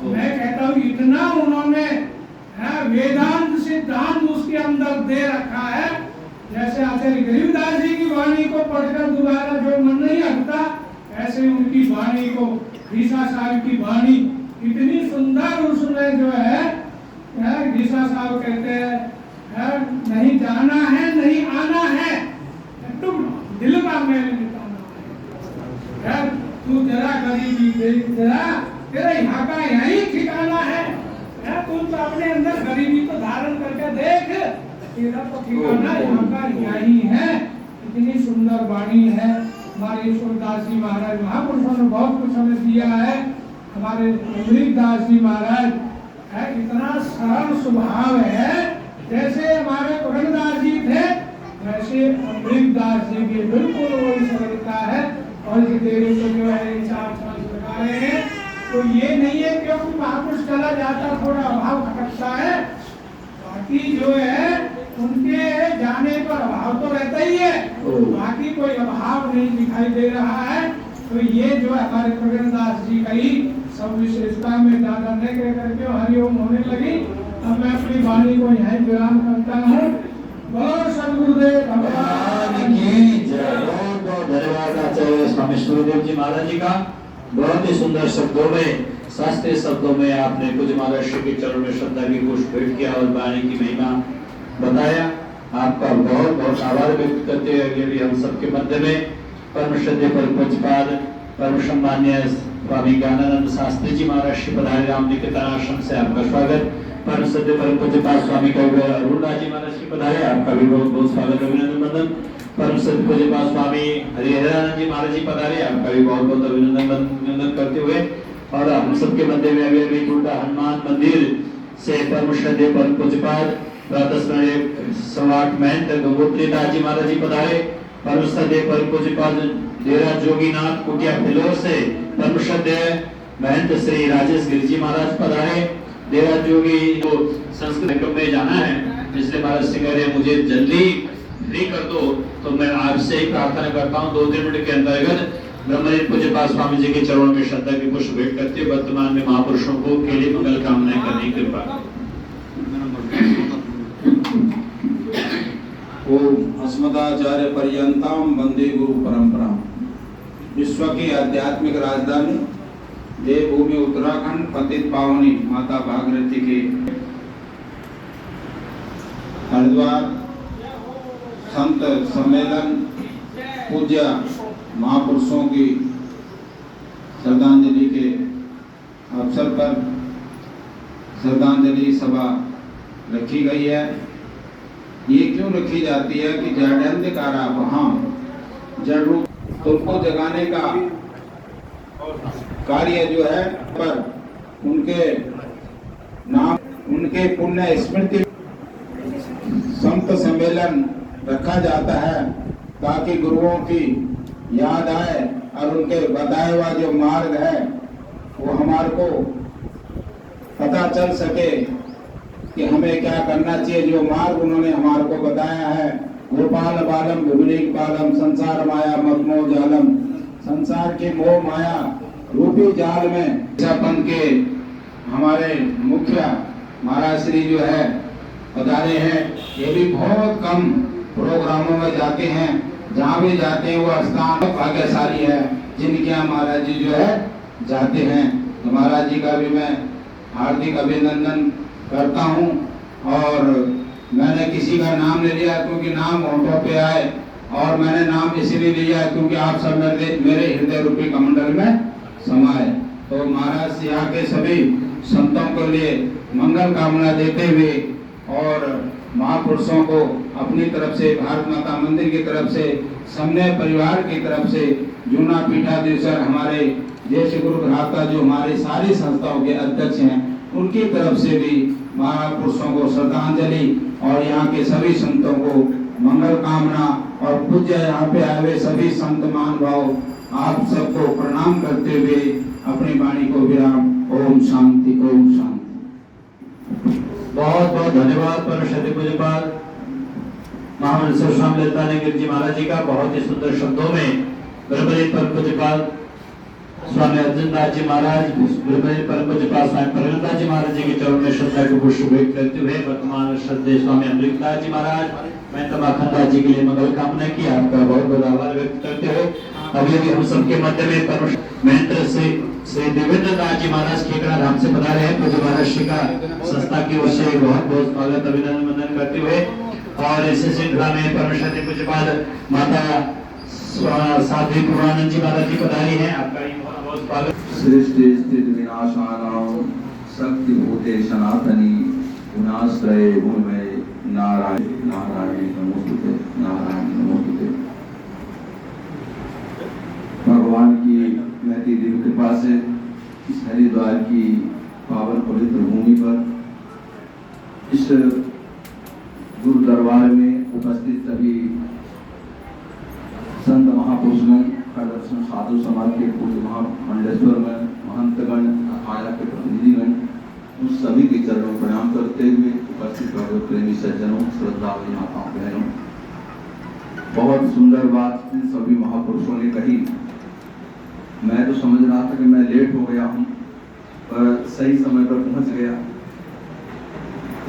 मैं कहता हूँ इतना उन्होंने वेदांत सिद्धांत उसके अंदर दे रखा है, जैसे आचार्य गरीबदास जी की वाणी को पढ़कर दोबारा जो मन नहीं हटता, ऐसे उनकी वाणी को, ईसा साहब की वाणी इतनी सुंदर, उसमें जो है ईसा साहब कहते हैं नहीं जाना है नहीं आना है, तुम दिल का मैल मिटाना है। तू जरा गरीबी देख, जरा तेरा यहाँ का यही ठिकाना है। तू तो अपने अंदर गरीबी को धारण करके देख, तेरा तो ठिकाना यहाँ का यही है। इतनी सुंदर वाणी है हमारे ईश्वरदास जी महाराज। महापुरुषों ने बहुत कुछ हमें दिया है। हमारे अमृतदास जी महाराज इतना सरल स्वभाव है, जैसे हमारे पुरंदास जी थे, वैसे अमृतदास जी की बिल्कुल वही सरलता है। और इस डेरे को जो है 4 साल लगा रहे हैं, तो ये नहीं है क्योंकि महापुरुष चला जाता थोड़ा अभाव खटकता है, बाकी जो है उनके जाने पर अभाव तो रहता ही है, बाकी कोई अभाव नहीं दिखाई दे रहा है। तो ये जो है हमारे प्रगणदास जी का ही सब विशेषता में ज्यादा न कह करके हरिओम होने लगी। अब मैं अपनी वाणी को यहाँ विराम करता हूँ। बहुत सदगुरुदेव भगवान की जय। बहुत धन्यवाद आचार्य स्वामी सूर्यदेव जी महाराज जी का। बहुत ही सुंदर शब्दों में, शास्त्रीय शब्दों में आपने कुछ महाराज श्री के चरण में श्रद्धा की पुष्प भेंट किया और वाणी की महिमा बताया। आपका बहुत बहुत आभार व्यक्त करते हुए भी हम सबके मध्य में परम श्रद्धेय परम पूज्यपाद परम सम्मान्य स्वामी ज्ञानानंद शास्त्री जी महाराज श्री पधारे राम निकेतन आश्रम से आपका स्वागत। परम श्रद्धेय परम पूज्यपाद स्वामी अरुणदास जी महाराज श्री पधारे, आपका भी बहुत बहुत स्वागत अभिनंदन वंदन। परम श्रद्धेय पूज्यपाद स्वामी हरिहरानंद जी महाराज जी पधारे, आपका भी बहुत बहुत अभिनंदन करते हुए। और हम सबके मध्य में अभी टूटा हनुमान मंदिर से परम श्रद्धेय परम पूज्यपाद सम्राट महंत गंगोत्रीदास जी महाराज जी पधारे। परम श्रद्धेय परम पूज्यपाद डेरा जोगीनाथ कुटिया फिलौर से परम श्रद्धेय महंत श्री राजेश गिरि जी महाराज पधारे। डेरा जोगी को संस्कृत कार्यक्रम में जाना है, इसलिए महाराज से कह रहे मुझे जल्दी फ्री कर दो, तो मैं आपसे ही प्रार्थना करता हूँ 2-3 मिनट के अंतर्गत ब्रह्मलीन पूज्यपाद स्वामी जी के चरणों में श्रद्धा की पुष्प भेंट करते हुए वर्तमान में महापुरुषों को के लिए मंगल कामनाएं करने की कृपा। ओम अस्मदाचार्य पर्यंताम वंदे गुरु परंपरा। विश्व की आध्यात्मिक राजधानी देवभूमि उत्तराखंड पतित पावनी माता भागीरथी के हरिद्वार संत सम्मेलन पूज्य महापुरुषों की श्रद्धांजलि के अवसर पर श्रद्धांजलि सभा रखी गई है। ये क्यों रखी जाती है कि जड़ंधकारा वहाँ जड़ रूप तुमको जगाने का कार्य जो है पर उनके नाम उनके पुण्य स्मृति संत सम्मेलन रखा जाता है, ताकि गुरुओं की याद आए और उनके बताया हुआ जो मार्ग है वो हमारे को पता चल सके कि हमें क्या करना चाहिए। जो मार्ग उन्होंने हमारे को बताया है, गोपाल बालम विभुलिक बालम संसार माया मदमोह जालम, संसार की मोह माया रूपी जाल में पंथ के हमारे मुखिया महाराज श्री जो है पधारे हैं। ये भी बहुत कम प्रोग्रामों में जाते हैं, जहाँ भी जाते हैं वो स्थान भाग्यशाली है जिनके यहाँ महाराज जी जो है जाते हैं। तो महाराज जी का भी मैं हार्दिक अभिनंदन करता हूँ। और मैंने किसी का नाम ले लिया क्योंकि नाम होठों पे आए, और मैंने नाम इसलिए लिया क्योंकि आप सब मेरे हृदय रूपी कमंडल में समाये। तो महाराज यहाँ के सभी संतों के लिए मंगल कामना देते हुए और महापुरुषों को अपनी तरफ से, भारत माता मंदिर की तरफ से, समन्वय परिवार की तरफ से, जूना पीठाधीश्वर हमारे जैसे गुरु भ्राता जो हमारी सारी संस्थाओं के अध्यक्ष हैं, उनकी तरफ से भी महापुरुषों को श्रद्धांजलि और यहाँ के सभी संतों को मंगल कामना और पूज्य यहाँ पे आए हुए सभी संत महानुभाव आप सबको प्रणाम करते हुए अपनी वाणी को विराम। ओम शांति, ओम शांति। बहुत बहुत धन्यवाद परम श्रद्धेय पूज्यपाद महामंडलेश्वर स्वामी ललितानंद गिरि जी महाराज जी का बहुत ही सुंदर शब्दों में ब्रह्मलीन परम पूज्यपाद स्वामी अर्जुन दास जी महाराज, ब्रह्मलीन परम पूज्यपाद स्वामी परमदास जी महाराज जी के चरणों में श्रद्धा को पुष्प भेंट करते हुए वर्तमान श्रद्धेय स्वामी अमृतदास जी महाराज, मैं तमाखंदास जी के लिए मंगल कामना की, आपका बहुत बहुत आभार व्यक्त करते हुए अभी भी हम सबके मध्य में परम महंत श्री देवेंद्र दास जी महाराज खेकड़ा धाम से पधारे हैं। पूज्य महाराज श्री का संस्था की ओर से बहुत बहुत स्वागत अभिनंदन वंदन करते हुए और इस श्रृंखला में परम श्रद्धेय पूज्यपाद माता साध्वी पूर्णानंद जी महाराज जी पधारी हैं, आपका बहुत स्वागत। सृष्टि स्थिति विनाशानां शक्ति भूते सनातनी गुणाश्रये भूमि नारायण नारायण नमोस्तुते, नारायण नमोस्तुते। भगवान की महती दिव्य कृपा से इस हरिद्वार की पावन पवित्र भूमि पर इस गुरु दरबार में उपस्थित सभी संत महापुरुषगण, दर्शन साधु समाज के पूज्य महामंडलेश्वर में महंतगण, अखाड़ा के प्रतिनिधिगण, उन सभी के चरणों में प्रणाम करते हुए उपस्थित भगवत प्रेमी सज्जनों, श्रद्धालु माताओं बहनों, बहुत सुंदर बात सभी महापुरुषों ने कही। मैं तो समझ रहा था कि मैं लेट हो गया हूँ, पर सही समय पर पहुंच गया।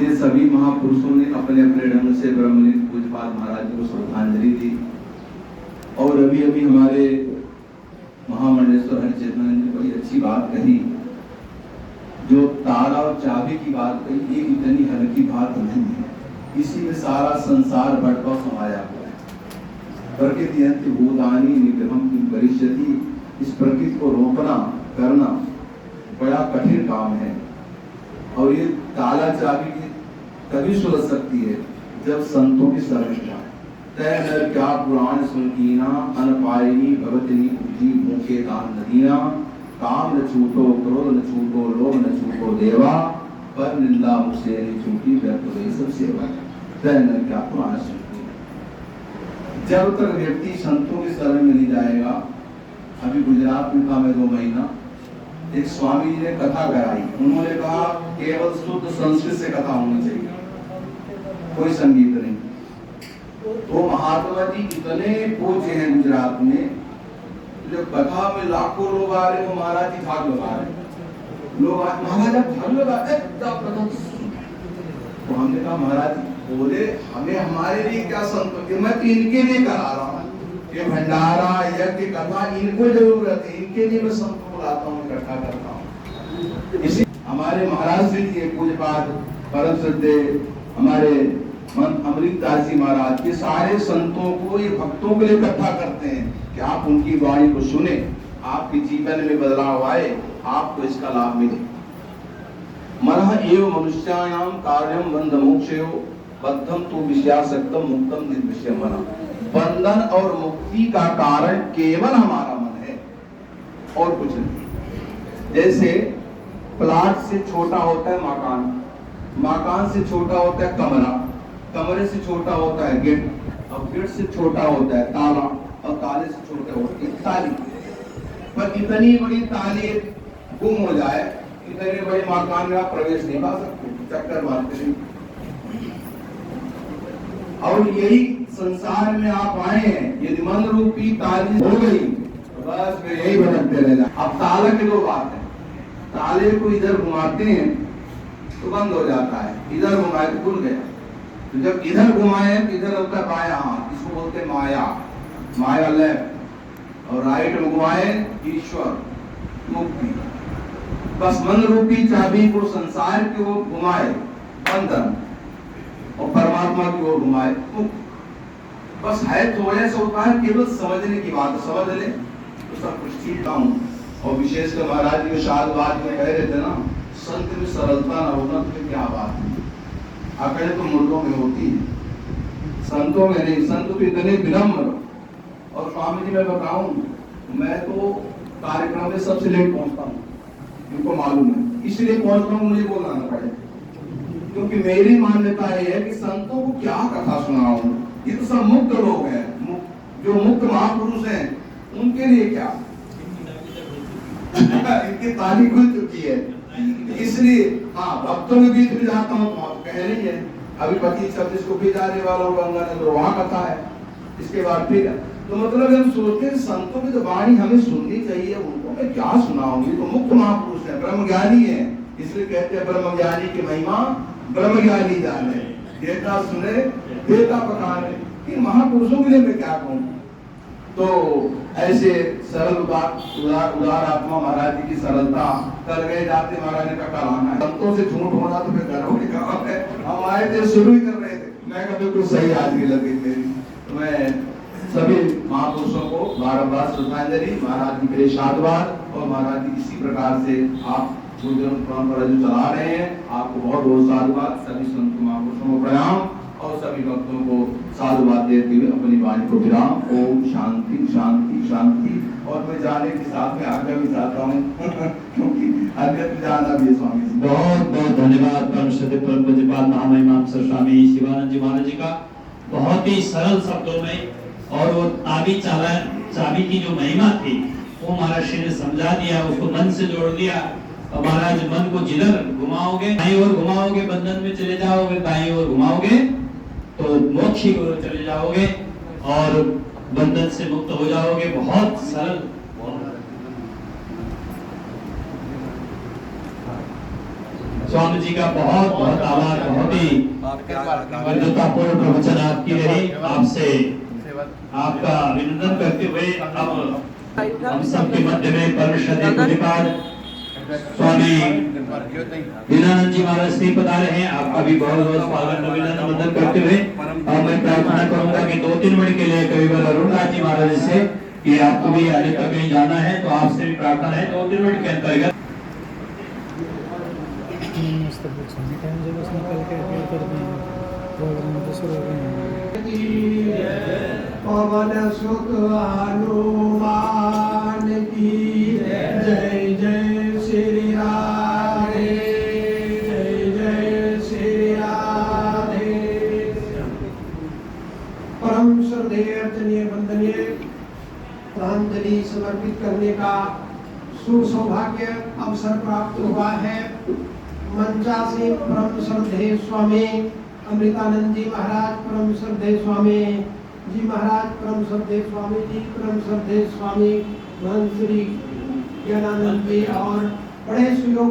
ये सभी महापुरुषों ने अपने अपने ढंग से ब्रह्मलीन पूज्यपाद महाराज जी को श्रद्धांजलि दी। और अभी अभी हमारे महामंडलेश्वर हरिचेतनानंद जी बड़ी अच्छी बात कही, जो ताला और चाबी की बात कही, ये इतनी हल्की बात नहीं है, इसी में सारा संसार भटका समाया हुआ है। प्रकृति यंत्र भूतानि निग्रहम किम करिष्यति, इस प्रकृति को रोकना करना बड़ा कठिन काम है। और ये ताला चाबी तभी सुलझ सकती है जब संतों की शरण जाए। तय नर क्या पुराण सुनकीना अनपायनी भगवतनी बुद्धि मुखे दान नदीना, काम न छूटो क्रोध न छूटो लोभ न छूटो देवा, पर निंदा मुझसे नहीं छूटी व्यर्थ गई सब सेवा। तय नर क्या पुराण सुनकीना। जब तक व्यक्ति संतों की शरण में नहीं जाएगा, अभी गुजरात में था मैं 2 महीना, एक स्वामी जी ने कथा कराई। उन्होंने कहा केवल शुद्ध संस्कृत से कथा होनी चाहिए, कोई संगीत नहीं। तो महात्मा जी इतने पूज्य हैं गुजरात में, जो कथा में लाखों लोग आ रहे, वो महाराज जी झाग लगा रहे। लोग महाराज आप झाग लगाते, तो हमने कहा महाराज बोले हमें हमारे लिए क्या संत, मैं तो इनके लिए करा रहा हूँ, ये भंडारा यज्ञ कथा इनको जरूरत है, इनके लिए मैं संत को बुलाता हूँ, इकट्ठा करता हूँ। इसी हमारे महाराज श्री के पूज्यपाद परम श्रद्धेय हमारे अमृतदास जी महाराज के सारे संतों को, ये भक्तों के लिए इकट्ठा करते हैं कि आप उनकी वाणी को सुने, आपके जीवन में बदलाव आए, आपको इसका लाभ मिले। मनः एव मनुष्याणाम कार्यम बंध मोक्षयो बद्धम तो विषयासक्तम मुक्तम निर्विषयम मनः। बंधन और मुक्ति का कारण केवल हमारा मन है और कुछ नहीं। जैसे प्लाट से छोटा होता है मकान, मकान से छोटा होता है कमरा, कमरे से छोटा होता है गेट, और गेट से छोटा होता है ताला, और ताले से छोटा होता है ताली। पर इतनी बड़ी ताली गुम हो जाए, इतने बड़े मकान में आप प्रवेश नहीं पा सकते, चक्कर मारते नहीं। और यही संसार में आप आए हैं, यदि मन रूपी ताली हो गई तो बस फिर यही भटकते रह जाए। अब ताला की 2 बात है, ताले को इधर घुमाते हैं तो बंद हो जाता है, इधर घुमाए तो खुल गया। तो जब इधर घुमाए तो इधर होता है बाया हाथ, इसको बोलते हैं माया, माया लेफ्ट, और राइट में घुमाए ईश्वर मुक्ति। बस मन रूपी चाबी को संसार की ओर घुमाए बंधन, और परमात्मा की ओर घुमाए मुक्ति। बस है तो ऐसा होता है, केवल समझने की बात, समझ ले तो सब कुछ ठीक हूँ। और विशेषकर महाराज जी के शाद बात में कह रहे थे ना, संत में सरलता न होना तो क्या बात है। अकड़ तो मुर्दों में होती है, संतों में नहीं। संत तो इतने विनम्र। और स्वामी जी मैं बताऊं, मैं तो कार्यक्रम में सबसे लेट पहुंचता हूँ, इनको मालूम है, इसलिए पहुंचता हूँ, मुझे बोलना ना पड़े। क्योंकि मेरी मान्यता यह है कि संतों को क्या कथा सुनाऊं, ये तो सब मुक्त लोग हैं, जो मुक्त महापुरुष हैं, उनके लिए क्या इनकी ताली खुल चुकी है। इसलिए हाँ, भक्तों के बीच में जाता हूँ तो आप कह रही है, अभी पति शब्द इसको भी जाने वाला गंगा नगर वहां कथा है, इसके बाद फिर तो मतलब हम सोचते हैं संतों की तो वाणी हमें सुननी चाहिए, उनको मैं क्या सुनाऊंगी, तो मुक्त महापुरुष है, ब्रह्म ज्ञानी है, इसलिए कहते हैं ब्रह्म ज्ञानी की महिमा ब्रह्म ज्ञानी जाने, देता सुने देता पकाने। इन महापुरुषों के लिए मैं क्या कहूँ। तो ऐसे सरल उदार आत्मा महाराज जी की सरलता, कर गए जाते महाराज ने कहा लाना है, संतों से झूठ होना तो फिर घरों की काम है। हम आए थे, शुरू ही कर रहे थे, मैं कहा बिल्कुल सही आदमी लगी मेरी। तो मैं सभी महापुरुषों को बारंबार श्रद्धांजलि, महाराज जी के लिए साधुवाद, और महाराज जी इसी प्रकार से आप गुरुजन परंपरा जो चला रहे हैं, आपको बहुत बहुत साधुवाद। सभी संत महापुरुषों को प्रणाम, और सभी भक्तों को साधुवाद देते हुए अपनी वाणी को विराम। ओम शांति शांति शांति। और मैं जाने के साथ में आज्ञा भी चाहता हूँ क्योंकि आज्ञा भी जाना भी है स्वामी जी। बहुत बहुत धन्यवाद परम श्रद्धेय परम पूज्यपाद महामहिम स्वामी शिवानंद जी महाराज जी का, बहुत ही सरल शब्दों में। और वो चाबी की जो महिमा थी वो महाराज ने समझा दिया, उसको मन से जोड़ दिया। और महाराज मन को जिधर घुमाओगे, दाईं ओर घुमाओगे बंधन में चले जाओगे, दाईं ओर घुमाओगे तो मोक्ष की ओर चले जाओगे और बंधन से मुक्त हो जाओगे। बहुत सरल। स्वामी जी का बहुत बहुत आभार, बहुत ही विनम्रतापूर्ण प्रवचन आपकी रही। आपसे आपका अभिनंदन करते हुए अब हम सबके मध्य में परम श्रद्धेय पूज्यपाद स्वामी दीनानंद जी महाराज श्री पधारे हैं। आपका भी बहुत बहुत स्वागत अभिनंदन करते हुए अब मैं प्रार्थना करूंगा कि 2-3 मिनट के लिए कविवर अरुणदास जी महाराज से कि आपको भी आगे तक कहीं जाना है तो आपसे भी प्रार्थना है 2-3 मिनट के अंतर्गत। पवन सुत हनुमान की जय जय श्री राधे, जय जय श्री राधे। परम श्रद्धेय अर्चनीय वंदनीय श्रद्धांजलि समर्पित करने का सुसौभाग्य अवसर प्राप्त हुआ है। मंचासीन परम श्रद्धेय स्वामी अमृतानंद जी महाराज, परम श्रद्धेय स्वामी जी महाराज, परम श्रद्धेय स्वामी जी, परम श्रद्धेय स्वामी महंत श्री ज्ञानानंद जी और बड़े सुयोग